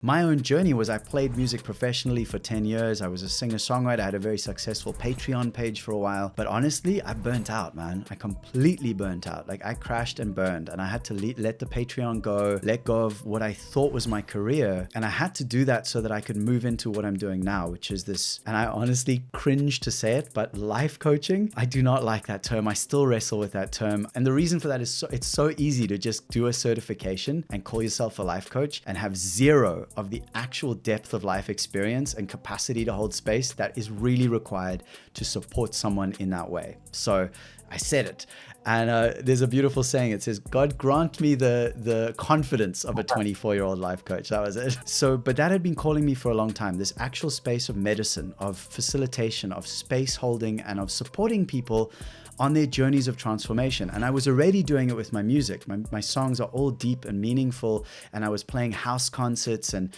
My own journey was I played music professionally for 10 years. I was a singer-songwriter. I had a very successful Patreon page for a while. But honestly, I burnt out, man. I completely burnt out. Like I crashed and burned, and I had to let the Patreon go, let go of what I thought was my career. And I had to do that so that I could move into what I'm doing now, which is this, and I honestly cringe to say it, but life coaching. I do not like that term. I still wrestle with that term. And the reason for that is it's so easy to just do a certification and call yourself a life coach and have zero of the actual depth of life experience and capacity to hold space that is really required to support someone in that way. So I said it. And there's a beautiful saying. It says, God grant me the confidence of a 24-year-old life coach. That was it. So, but that had been calling me for a long time, this actual space of medicine, of facilitation, of space holding, and of supporting people on their journeys of transformation. And I was already doing it with my music. My songs are all deep and meaningful. And I was playing house concerts and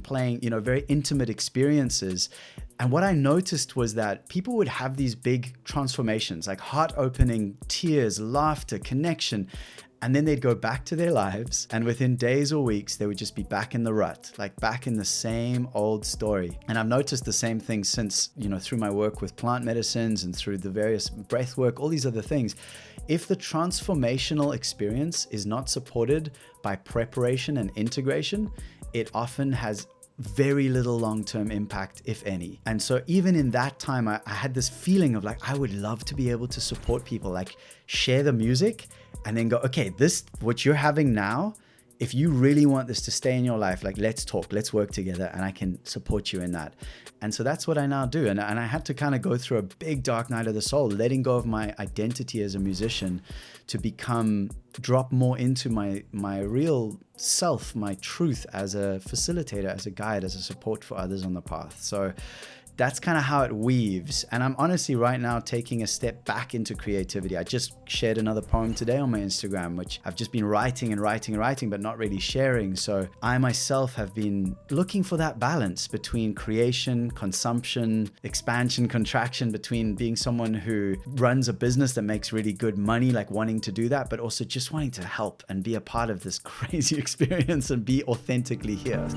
playing, very intimate experiences. And what I noticed was that people would have these big transformations, like heart-opening tears, laughter, connection. And then they'd go back to their lives, and within days or weeks, they would just be back in the rut, like back in the same old story. And I've noticed the same thing since, through my work with plant medicines and through the various breath work, all these other things. If the transformational experience is not supported by preparation and integration, it often has very little long-term impact, if any. And so even in that time, I had this feeling of like, I would love to be able to support people, like share the music and then go, okay, this, what you're having now, if you really want this to stay in your life, like let's talk, let's work together, and I can support you in that. And so that's what I now do. And I had to kind of go through a big dark night of the soul, letting go of my identity as a musician to drop more into my real self, my truth as a facilitator, as a guide, as a support for others on the path. So that's kind of how it weaves. And I'm honestly right now taking a step back into creativity. I just shared another poem today on my Instagram, which I've just been writing, but not really sharing. So I myself have been looking for that balance between creation, consumption, expansion, contraction, between being someone who runs a business that makes really good money, like wanting to do that, but also just wanting to help and be a part of this crazy experience and be authentically here.